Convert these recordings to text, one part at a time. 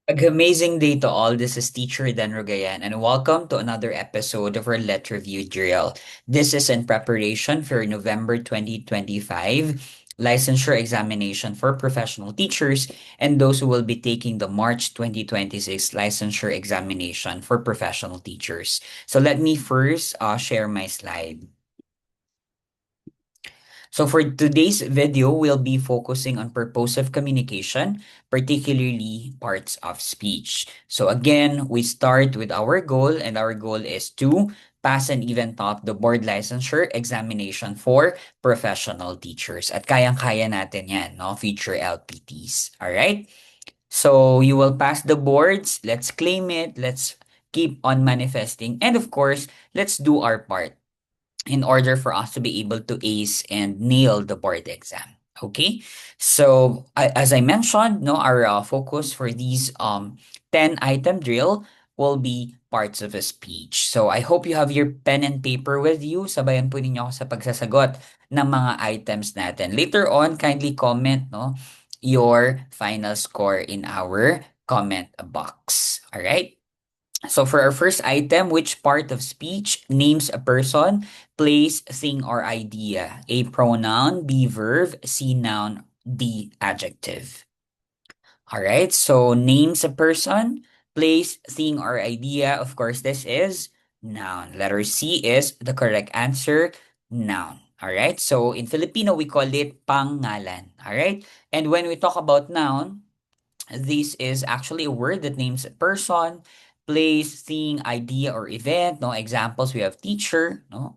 Amazing day to all. This is Teacher Dan Rogayan, and welcome to another episode of our Let Review Drill. This is in preparation for November 2025 licensure examination for professional teachers and those who will be taking the March 2026 licensure examination for professional teachers. So let me first share my slide. So for today's video, we'll be focusing on purposive communication, particularly parts of speech. So again, we start with our goal, and our goal is to pass and even top the board licensure examination for professional teachers. At kayang-kaya natin yan, no? Future LPTs. Alright? So you will pass the boards. Let's claim it. Let's keep on manifesting. And of course, let's do our part in order for us to be able to ace and nail the board exam. Okay, so as I mentioned, no, our focus for these 10 item drill will be parts of a speech. So I hope you have your pen and paper with you. Sabayan po ninyo ako sa pagsasagot ng mga items natin. Later on, kindly comment no your final score in our comment box. All right. So for our first item, which part of speech names a person, place, thing, or idea? A pronoun, B verb, C noun, D adjective. All right, so names a person, place, thing, or idea. Of course, this is noun. Letter C is the correct answer, noun. All right, so in Filipino, we call it pangalan. All right, and when we talk about noun, this is actually a word that names a person, place, thing, idea, or event. No examples. We have teacher, no,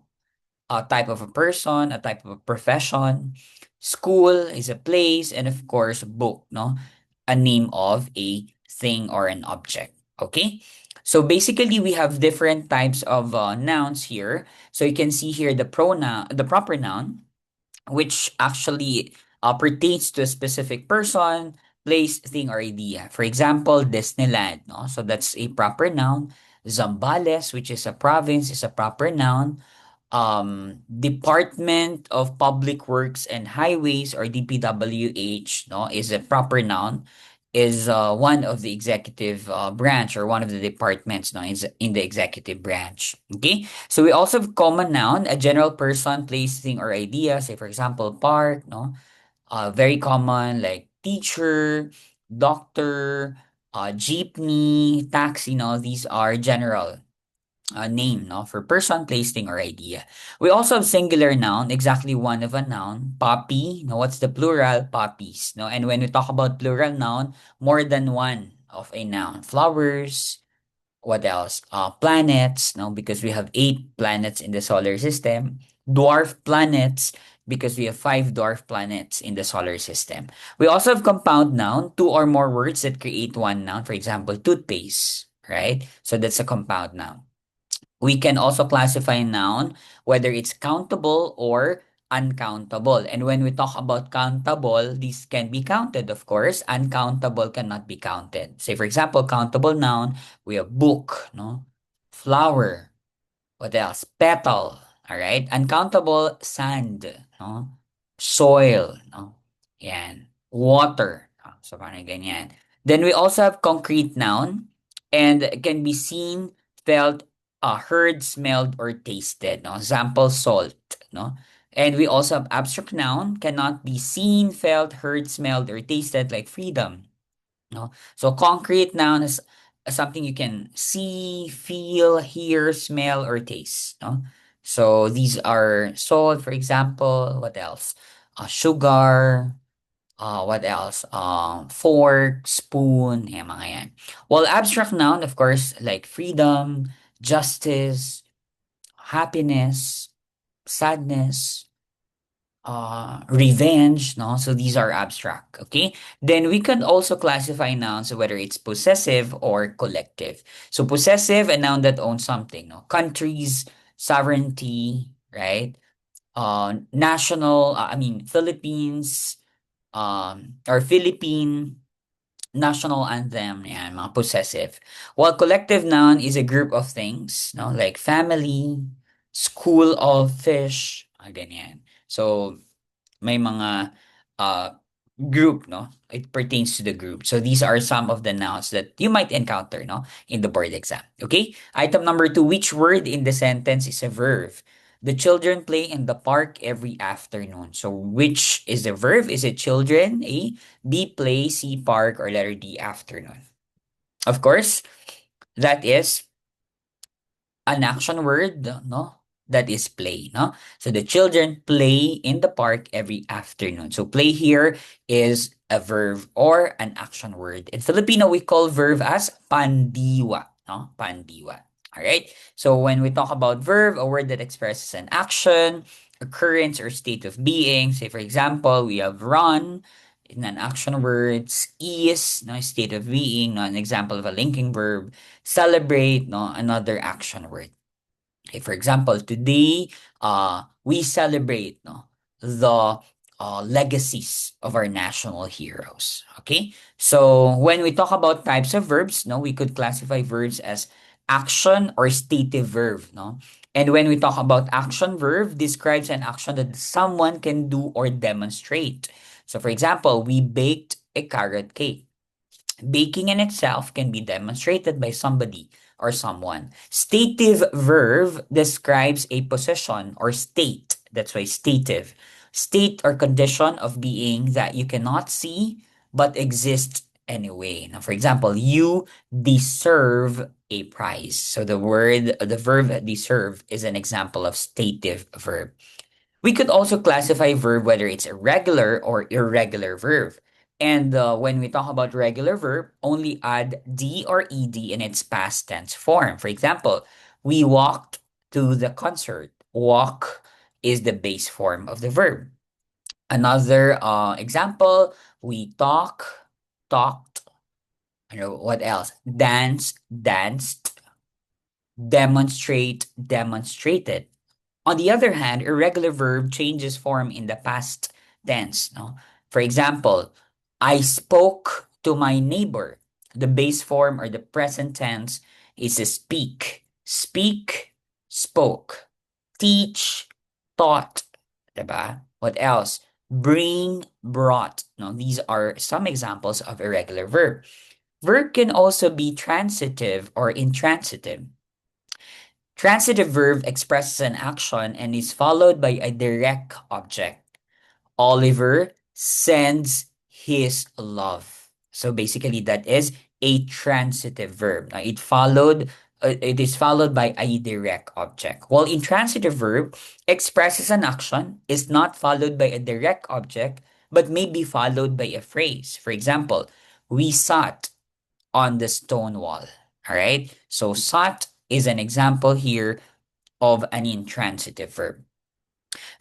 a type of a person, a type of a profession. School is a place, and of course, book, no, a name of a thing or an object. Okay. So basically, we have different types of nouns here. So you can see here the pronoun, the proper noun, which actually pertains to a specific person, place, thing, or idea. For example, Disneyland, no? So that's a proper noun. Zambales, which is a province, is a proper noun. Department of Public Works and Highways, or DPWH, no, is a proper noun, is one of the executive branch, or one of the departments, no, is in the executive branch. Okay, so we also have common noun, a general person, place, thing, or idea. Say for example, park, no, very common, like teacher, doctor, jeepney, taxi. No, these are general name, no, for person, place, thing, or idea. We also have singular noun, exactly one of a noun. Puppy, no, what's the plural? Puppies, no. And when we talk about plural noun, more than one of a noun. Flowers, what else? Planets, no, because we have 8 planets in the solar system. Dwarf planets, because we have 5 dwarf planets in the solar system. We also have compound noun, two or more words that create one noun. For example, toothpaste, right? So that's a compound noun. We can also classify noun whether it's countable or uncountable. And when we talk about countable, these can be counted, of course. Uncountable cannot be counted. Say, for example, countable noun, we have book, no? Flower, what else? Petal, all right? Uncountable, sand, no? Soil, no? Yan. Water. So, parang ganyan. Then we also have concrete noun and can be seen, felt, heard, smelled, or tasted. No? Example, salt, no? And we also have abstract noun, cannot be seen, felt, heard, smelled, or tasted, like freedom. No? So concrete noun is something you can see, feel, hear, smell, or taste. No? So these are salt, for example. What else? Sugar. What else? Fork, spoon, mga yan. Well, abstract noun, of course, like freedom, justice, happiness, sadness, revenge, no? So these are abstract, okay? Then we can also classify nouns whether it's possessive or collective. So possessive, a noun that owns something, no? Countries, sovereignty, right? National, Philippines, or Philippine national anthem, yan, mga possessive. While collective noun is a group of things, no? Like family, school of fish, ganyan. So may mga uh, group, no? It pertains to the group. So these are some of the nouns that you might encounter, no, in the board exam. Okay? Item number two, which word in the sentence is a verb? The children play in the park every afternoon. So which is the verb? Is it children? A. B, play, C, park, or letter D, afternoon. Of course, that is an action word, no? That is play, no? So the children play in the park every afternoon. So play here is a verb or an action word. In Filipino, we call verb as pandiwa, no? Pandiwa. All right. So when we talk about verb, a word that expresses an action, occurrence, or state of being. Say, for example, we have run in an action word, is, no, state of being, no, an example of a linking verb. Celebrate, no, another action word. Okay, for example, today, we celebrate, no, the legacies of our national heroes. Okay, so when we talk about types of verbs, no, we could classify verbs as action or stative verb, no. And when we talk about action verb, describes an action that someone can do or demonstrate. So, for example, we baked a carrot cake. Baking in itself can be demonstrated by somebody or someone. Stative verb describes a position or state. That's why stative. State or condition of being that you cannot see but exists anyway. Now, for example, you deserve a prize. So the verb deserve is an example of stative verb. We could also classify verb whether it's a regular or irregular verb. And when we talk about regular verb, only add D or ED in its past tense form. For example, we walked to the concert. Walk is the base form of the verb. Another example, we talked. What else? Dance, danced. Demonstrate, demonstrated. On the other hand, irregular verb changes form in the past tense. No? For example, I spoke to my neighbor. The base form or the present tense is a speak. Speak, spoke. Teach, taught. Diba? What else? Bring, brought. No, these are some examples of irregular verb. Verb can also be transitive or intransitive. Transitive verb expresses an action and is followed by a direct object. Oliver sends his love. So basically, that is a transitive verb. Now, it is followed by a direct object. While intransitive verb expresses an action, is not followed by a direct object, but may be followed by a phrase. For example, we sat on the stone wall. All right. So sat is an example here of an intransitive verb.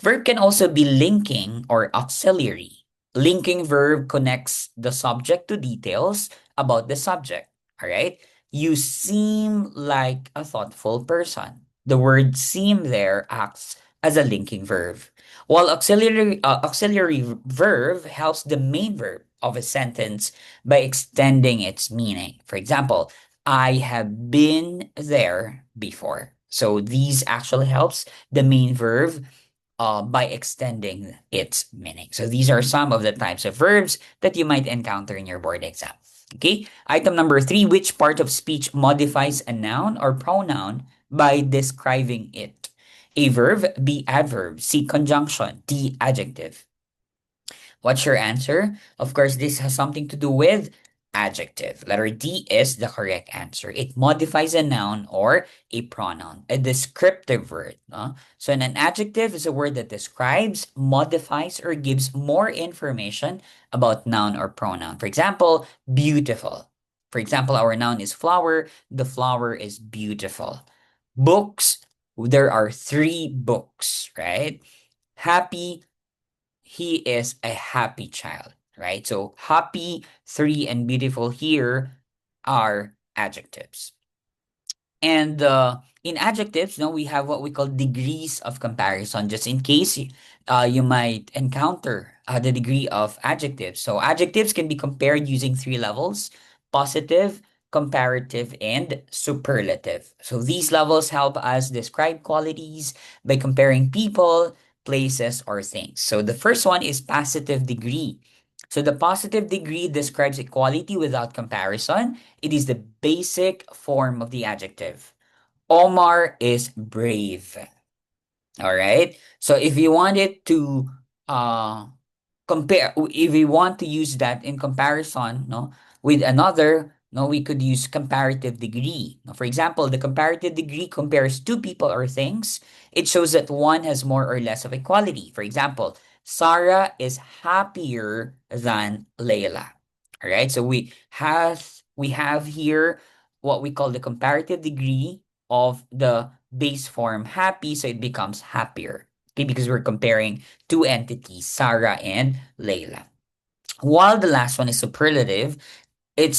Verb can also be linking or auxiliary. Linking verb connects the subject to details about the subject. All right. You seem like a thoughtful person. The word seem there acts as a linking verb. While auxiliary verb helps the main verb of a sentence by extending its meaning. For example, I have been there before. So these actually helps the main verb by extending its meaning. So these are some of the types of verbs that you might encounter in your board exam. Okay. Item number three, which part of speech modifies a noun or pronoun by describing it? A verb, B, adverb, C, conjunction, D, adjective. What's your answer? Of course, this has something to do with adjective. Letter D is the correct answer. It modifies a noun or a pronoun, a descriptive word. So an adjective is a word that describes, modifies, or gives more information about noun or pronoun. For example, beautiful. For example, our noun is flower. The flower is beautiful. Books, there are three books, right? Happy, he is a happy child, right? So happy, three, and beautiful here are adjectives. And in adjectives, no, we have what we call degrees of comparison, just in case you might encounter the degree of adjectives. So adjectives can be compared using three levels: positive, comparative, and superlative. So these levels help us describe qualities by comparing people, places, or things. So the first one is positive degree. So the positive degree describes equality without comparison. It is the basic form of the adjective. Omar is brave. All right. So if you wanted to uh compare, if we want to use that in comparison, no, with another, no, we could use comparative degree. Now, for example, the comparative degree compares two people or things. It shows that one has more or less of equality. For example, Sarah is happier than Layla. All right. So we have here what we call the comparative degree of the base form happy, so it becomes happier. Okay, because we're comparing two entities, Sarah and Layla. While the last one is superlative, it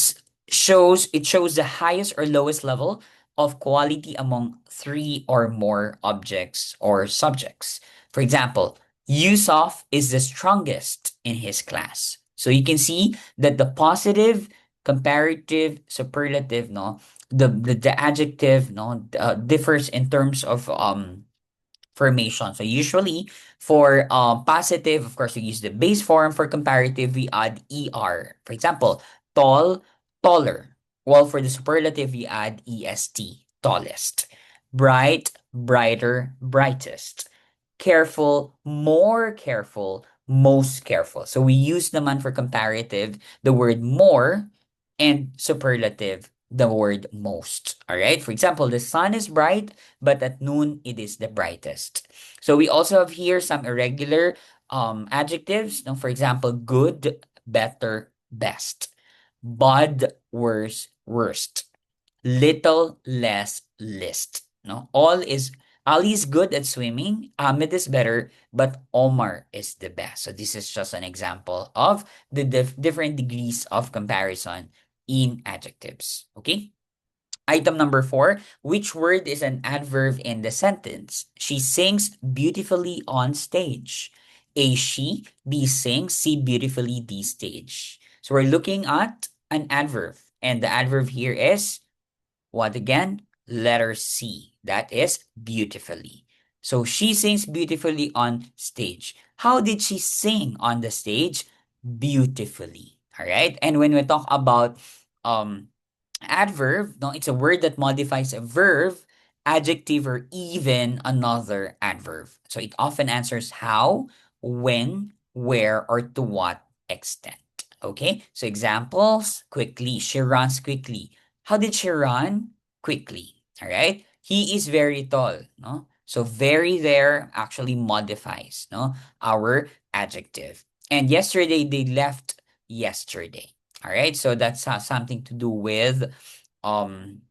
shows the highest or lowest level of quality among three or more objects or subjects. For example, Yusuf is the strongest in his class. So you can see that the positive, comparative, superlative, no, the adjective, no, differs in terms of formation. So usually for positive, of course, we use the base form. For comparative, we add er. For example, tall, taller. While for the superlative, we add est, tallest. Bright, brighter, brightest. Careful, more careful, most careful. So we use naman for comparative the word more, and superlative the word most. All right. For example, the sun is bright, but at noon it is the brightest. So we also have here some irregular adjectives. Now, for example, good, better, best. Bud, worse, worst. Little, less, list. No, Ali is good at swimming. Ahmed is better, but Omar is the best. So this is just an example of the different degrees of comparison in adjectives. Okay. Item number 4, which word is an adverb in the sentence? She sings beautifully on stage. A, she. B, sings. C, beautifully, D, stage. So we're looking at an adverb. And the adverb here is what again? Letter C. That is beautifully. So she sings beautifully on stage. How did she sing on the stage? Beautifully. All right. And when we talk about um adverb, no, it's a word that modifies a verb, adjective, or even another adverb. So it often answers how, when, where, or to what extent. Okay, so examples quickly. She runs quickly. How did she run? Quickly. All right. He is very tall. No, so very there actually modifies no our adjective. And yesterday they left yesterday. All right, so that's something to do with um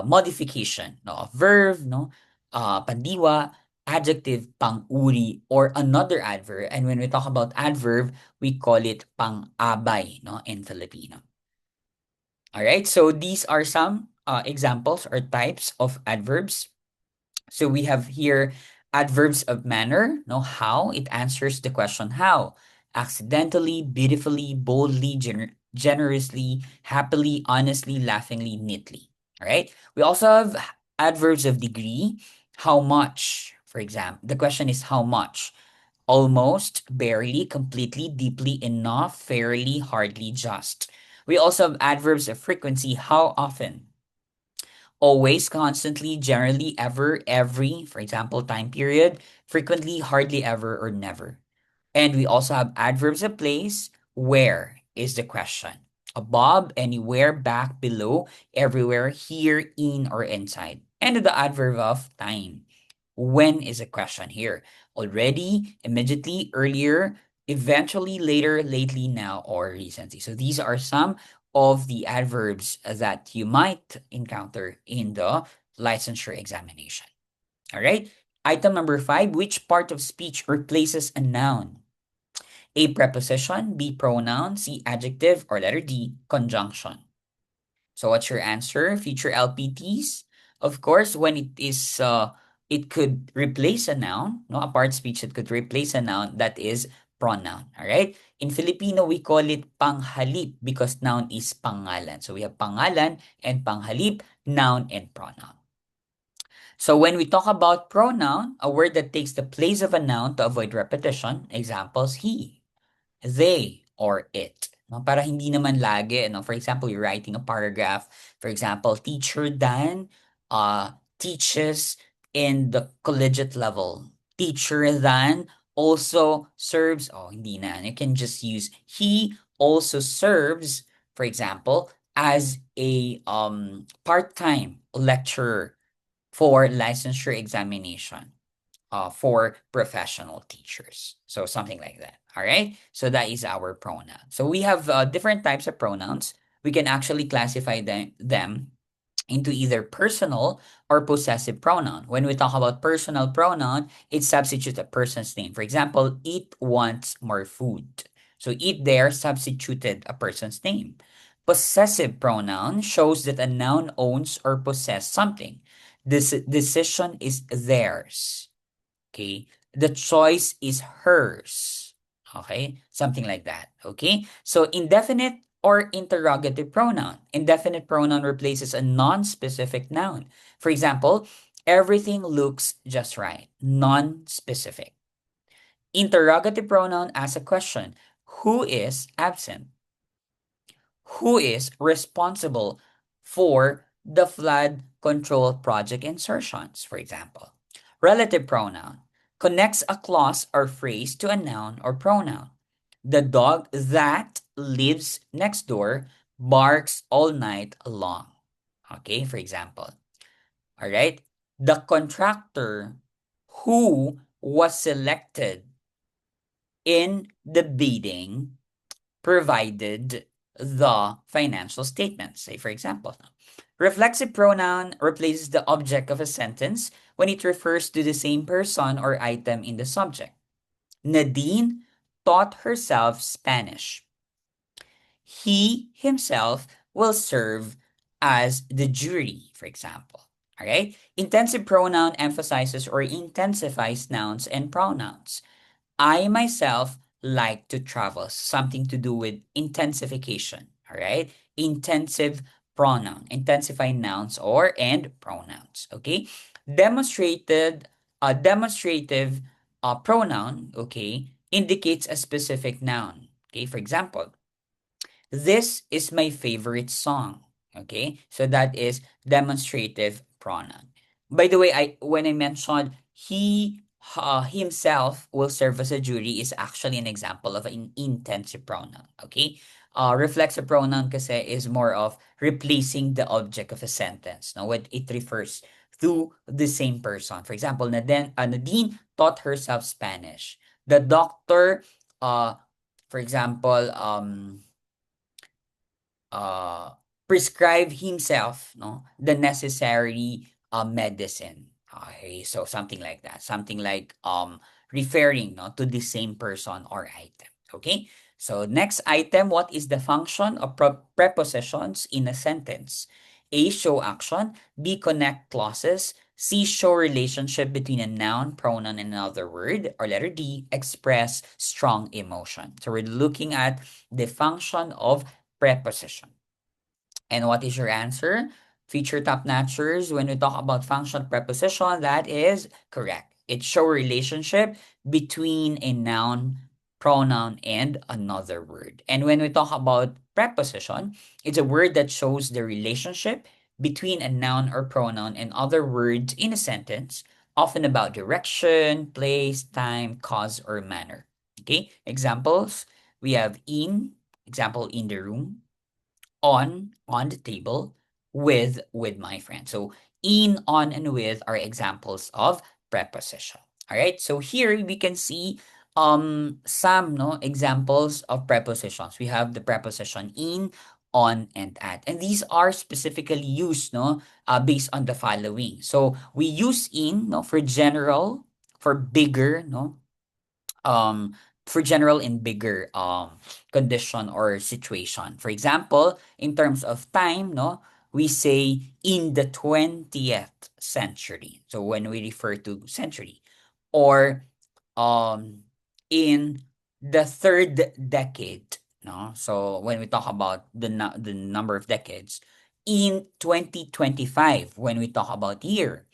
modification no of verb no pandiwa, adjective, pang-uri, or another adverb. And when we talk about adverb, we call it pang-abay no in Filipino. All right, so these are some examples or types of adverbs. So we have here adverbs of manner, no how, it answers the question how. Accidentally, beautifully, boldly, generously, happily, honestly, laughingly, neatly. All right. We also have adverbs of degree, how much. For example, the question is how much. Almost, barely, completely, deeply, enough, fairly, hardly, just. We also have adverbs of frequency, how often. Always, constantly, generally, ever, every, for example, time period, frequently, hardly ever, or never. And we also have adverbs of place. Where is the question? Above, anywhere, back, below, everywhere, here, in, or inside. And the adverb of time. When is a question here? Already, immediately, earlier, eventually, later, lately, now, or recently. So these are some of the adverbs that you might encounter in the licensure examination. All right. Item number 5, which part of speech replaces a noun? A, preposition, B, pronoun, C, adjective, or letter D, conjunction. So what's your answer? Future LPTs? Of course, when it could replace a noun, no, a part speech that could replace a noun, that is pronoun. All right. In Filipino, we call it panghalip because noun is pangalan. So we have pangalan and panghalip, noun and pronoun. So when we talk about pronoun, a word that takes the place of a noun to avoid repetition, examples, he. they or it. No? Para hindi naman lagi, no? For example, you're writing a paragraph. For example, Teacher Dan teaches in the collegiate level. Teacher Dan also serves, oh, hindi na. You can just use he also serves, for example, as a part-time lecturer for licensure examination for professional teachers. So something like that. All right. So that is our pronoun. So we have different types of pronouns. We can actually classify them into either personal or possessive pronoun. When we talk about personal pronoun, it substitutes a person's name. For example, it wants more food. So it there substituted a person's name. Possessive pronoun shows that a noun owns or possess something. This decision is theirs. Okay? The choice is hers. Okay? Something like that. Okay? So indefinite or interrogative pronoun. Indefinite pronoun replaces a non-specific noun. For example, everything looks just right. Non-specific. Interrogative pronoun asks a question. Who is absent? Who is responsible for the flood control project insertions, for example. Relative pronoun connects a clause or phrase to a noun or pronoun. The dog that lives next door barks all night long. Okay, for example. All right. The contractor who was selected in the bidding provided the financial statements. Say, for example, reflexive pronoun replaces the object of a sentence when it refers to the same person or item in the subject. Nadine taught herself Spanish. He himself will serve as the jury, for example. All right? Intensive pronoun emphasizes or intensifies nouns and pronouns. I myself like to travel, something to do with intensification. All right. Intensive pronoun, intensify nouns or and pronouns. Okay. Demonstrative pronoun, okay, indicates a specific noun. Okay. For example, this is my favorite song. Okay, so that is demonstrative pronoun. By the way, I when I mentioned he himself will serve as a jury is actually an example of an intensive pronoun. Okay, reflexive pronoun kasi is more of replacing the object of a sentence. Now, when it refers to the same person. For example, Nadine taught herself Spanish. The doctor, for example, uh, prescribe himself the necessary medicine. Okay, so something like that. Something like referring to the same person or item. Okay, so next item, what is the function of prepositions in a sentence? A, show action. B, connect clauses. C, show relationship between a noun, pronoun, and another word. Or letter D, express strong emotion. So we're looking at the function of preposition. And what is your answer? Feature top notchers, when we talk about function preposition, that is correct. It shows relationship between a noun, pronoun, and another word. And when we talk about preposition, it's a word that shows the relationship between a noun or pronoun and other words in a sentence, often about direction, place, time, cause, or manner. Okay, examples, we have in, example, in the room, on the table, with my friend. So in, on, and with are examples of preposition. All right. So here we can see some examples of prepositions. We have the preposition in, on, and at. And these are specifically used based on the following. So we use in for general, for bigger, um for general and bigger condition or situation. For example, in terms of time, we say in the 20th century. So when we refer to century, or um in the third decade, no? So when we talk about the number of decades, in 2025 when we talk about year,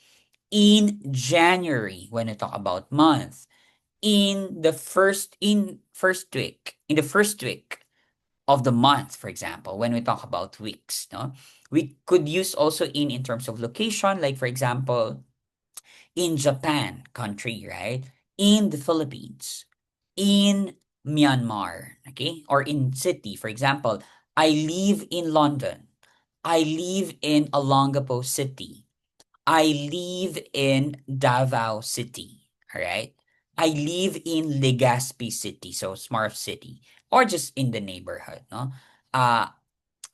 in January when we talk about month, in in the first week of the month, for example, when we talk about weeks, no? We could use also in terms of location, like for example, in Japan country, right? In the Philippines, in Myanmar, okay? Or in city, for example, I live in London. I live in Olongapo City. I live in Davao City, all right? I live in Legazpi City, so smart city, or just in the neighborhood, no? Uh,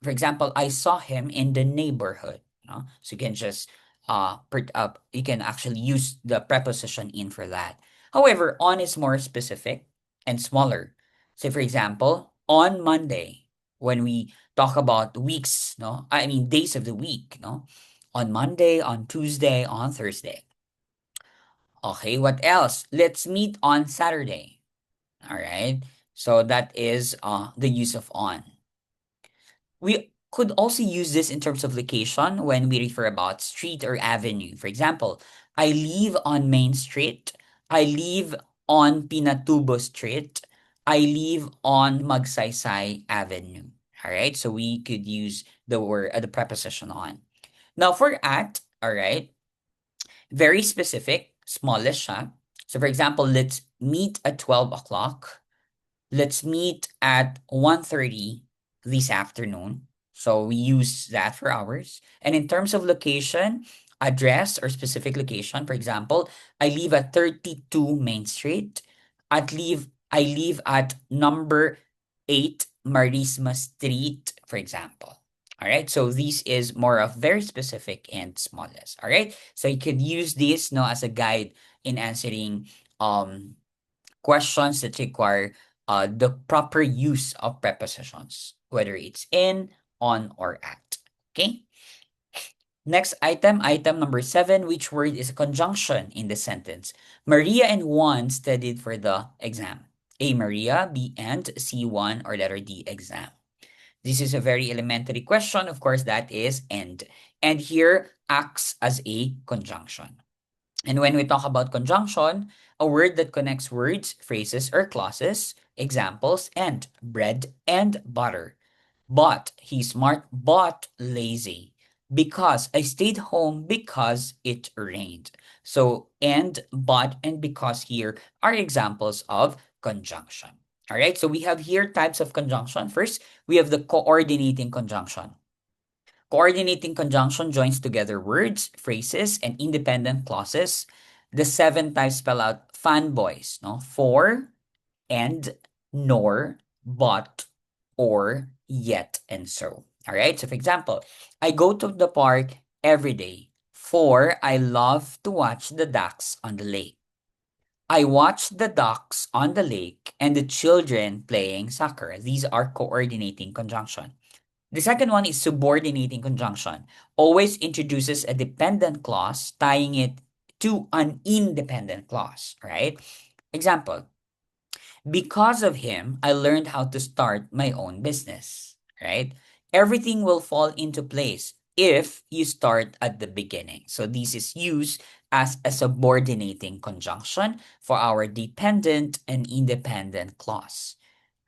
for example, I saw him in the neighborhood. No? So you can just you can actually use the preposition in for that. However, on is more specific and smaller. Say for example, on Monday, when we talk about weeks, no, I mean days of the week, no, on Monday, on Tuesday, on Thursday. Okay, what else? Let's meet on Saturday. All right. So that is the use of on. We could also use this in terms of location when we refer about street or avenue. For example, I live on Main Street. I live on Pinatubo Street. I live on Magsaysay Avenue. All right, so we could use the preposition on. Now for at, all right, very specific, smallest siya. So for example, let's meet at 12 o'clock. Let's meet at 1:30 this afternoon. So we use that for hours. And in terms of location, address or specific location, for example, I live at 32 Main Street. I live at number 8 Marisma Street, for example. All right. So this is more of very specific and smallest. All right. So you could use this no as a guide in answering questions that require the proper use of prepositions, whether it's in, on, or at. Okay? Next item, item number 7, which word is a conjunction in the sentence? Maria and Juan studied for the exam. A, Maria, B, and C, one, or letter D, exam. This is a very elementary question. Of course, that is and. And here acts as a conjunction. And when we talk about conjunction, a word that connects words, phrases, or clauses, examples, and bread and butter. But he's smart, but lazy. Because I stayed home because it rained. So, and because here are examples of conjunction. All right, so we have here types of conjunction. First, we have the coordinating conjunction. Coordinating conjunction joins together words, phrases, and independent clauses. The 7 types spell out fanboys, no? For, and, nor, but, or, yet, and so. All right. So, for example, I go to the park every day, for I love to watch the ducks on the lake. I watch the ducks on the lake and the children playing soccer. These are coordinating conjunction. The second one is subordinating conjunction. Always introduces a dependent clause, tying it to an independent clause, right? Example, because of him, I learned how to start my own business, right? Everything will fall into place if you start at the beginning. So this is used as a subordinating conjunction for our dependent and independent clause.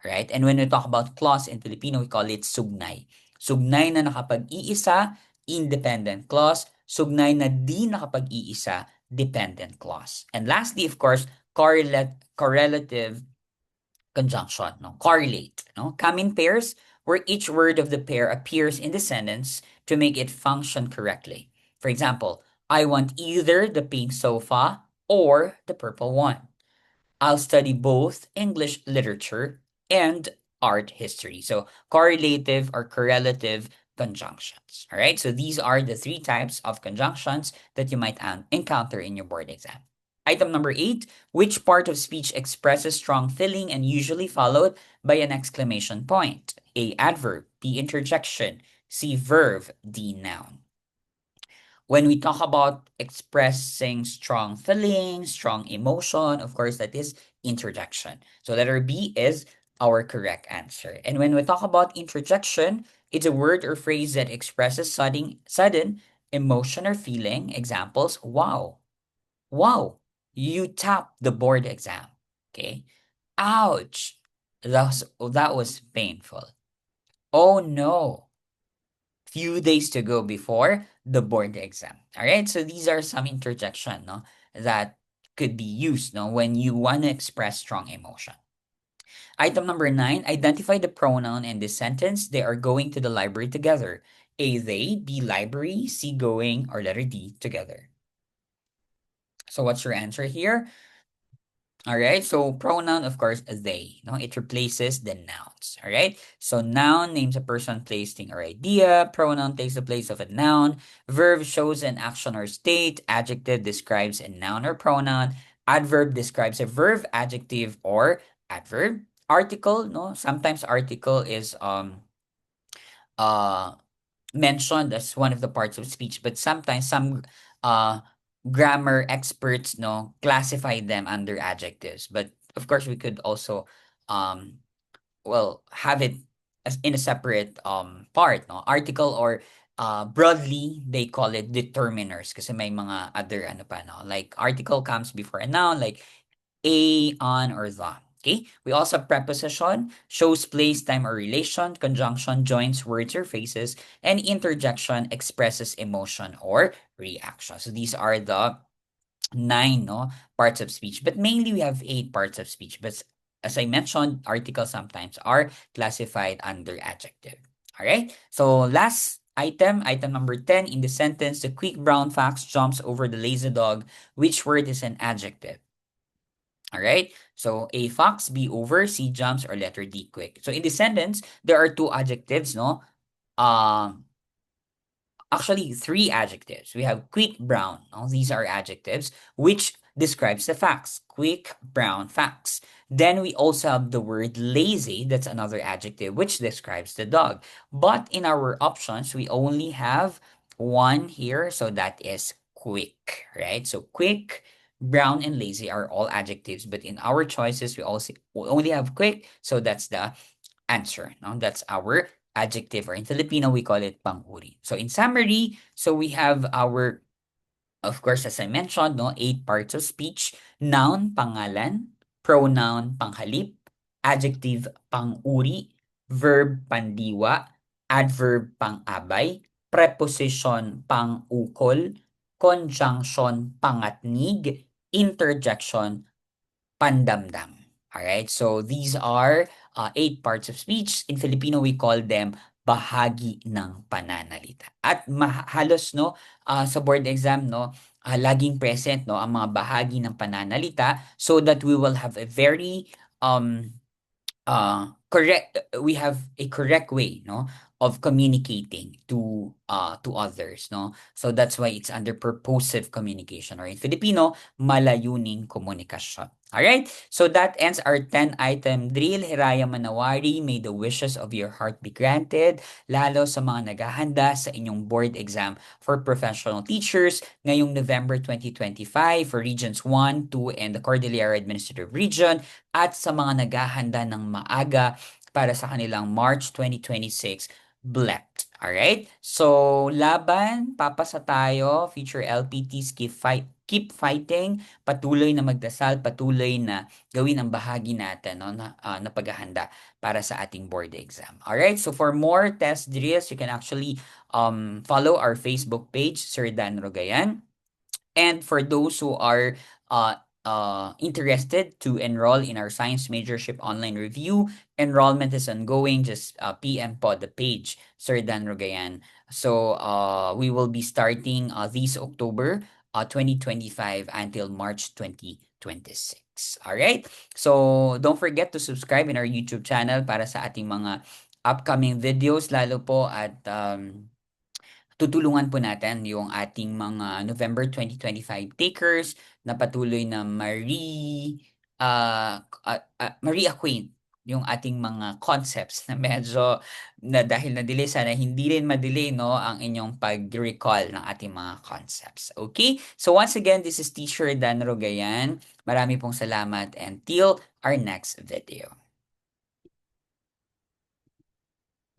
Right? And when we talk about clause in Filipino, we call it sugnay. Sugnay na nakapag-iisa, independent clause. Sugnay na di nakapag-iisa, dependent clause. And lastly, of course, correlative conjunction, no? Correlate, no? Come in pairs where each word of the pair appears in the sentence to make it function correctly. For example, I want either the pink sofa or the purple one. I'll study both English literature and art history. So correlative or correlative conjunctions. All right. So these are the 3 types of conjunctions that you might encounter in your board exam. Item number 8, which part of speech expresses strong feeling and usually followed by an exclamation point? A, adverb. B, interjection. C, verb. D, noun. When we talk about expressing strong feelings, strong emotion, of course, that is interjection. So letter B is our correct answer. And when we talk about interjection, it's a word or phrase that expresses sudden emotion or feeling. Examples, wow, wow, you tapped the board exam. Okay. Ouch, That was painful. Oh no. Few days to go before the board exam. All right. So these are some interjection, no, that could be used, no, when you want to express strong emotion. Item number 9, identify the pronoun in this sentence. They are going to the library together. A, they, B, library, C, going, or letter D, together. So what's your answer here? All right. So pronoun, of course, they. No, it replaces the nouns. All right. So noun names a person, place, thing, or idea. Pronoun takes the place of a noun. Verb shows an action or state. Adjective describes a noun or pronoun. Adverb describes a verb, adjective, or adverb. Article, no. Sometimes article is uh mentioned as one of the parts of speech, but sometimes some uh grammar experts no classify them under adjectives. But of course, we could also um have it as in a separate part, no, article, or broadly they call it determiners kasi may mga other ano pa, no, like article comes before a noun, like a, on, or the. Okay. We also have preposition, shows place, time, or relation. Conjunction joins words or phrases. And interjection expresses emotion or reaction. So these are the 9, no, parts of speech. But mainly we have 8 parts of speech. But as I mentioned, articles sometimes are classified under adjective. All right. So last item number 10 in the sentence, the quick brown fox jumps over the lazy dog. Which word is an adjective? All right. So A, fox, B, over, C, jumps, or letter D, quick. So in the sentence, there are 2 adjectives, no? Um, Actually, 3 adjectives. We have quick, brown. No? These are adjectives which describes the facts. Quick, brown, facts. Then we also have the word lazy. That's another adjective which describes the dog. But in our options, we only have one here. So that is quick, right? So quick, brown, and lazy are all adjectives. But in our choices, we only have quick. So that's the answer. No? That's our adjective, or in Filipino, we call it pang-uri. So in summary, so we have our, of course, as I mentioned, no, 8 parts of speech. Noun, pangalan. Pronoun, panghalip. Adjective, pang-uri. Verb, pandiwa. Adverb, pang-abay. Preposition, pang-ukol. Conjunction, pangatnig. Interjection, pandamdam. All right. So these are 8 parts of speech. In Filipino, we call them bahagi ng pananalita. At halos no sa board exam no laging present no ang mga bahagi ng pananalita so that we will have a very um correct we have a correct way no of communicating to others, no, so that's why it's under purposive communication, or in Filipino, malayuning komunikasyon. All right, so that ends our 10 item drill. Hiraya manawari, may the wishes of your heart be granted, lalo sa mga naghahanda sa inyong board exam for professional teachers ngayong November 2025 for regions 1, 2, and the Cordillera Administrative Region, at sa mga naghahanda ng maaga para sa kanilang March 2026 BLEPT. Alright? So, laban, papasa tayo, future LPTs, keep fighting, patuloy na magdasal, patuloy na gawin ang bahagi natin no, na paghahanda para sa ating board exam. Alright? So, for more test drills, you can actually follow our Facebook page, Sir Dan Rogayan. And for those who are interested to enroll in our science majorship online review, enrollment is ongoing. Just PM po the page, Sir Dan Rogayan. So we will be starting this October 2025 until March 2026. All right? So don't forget to subscribe in our YouTube channel para sa ating mga upcoming videos, lalo po at tutulungan po natin yung ating mga November 2025 takers na patuloy na ma-reacquaint yung ating mga concepts na medyo na dahil na-delay, sana hindi rin ma-delay no ang inyong pag-recall ng ating mga concepts. Okay? So once again, this is Teacher Dan Rogayan. Marami pong salamat and till our next video.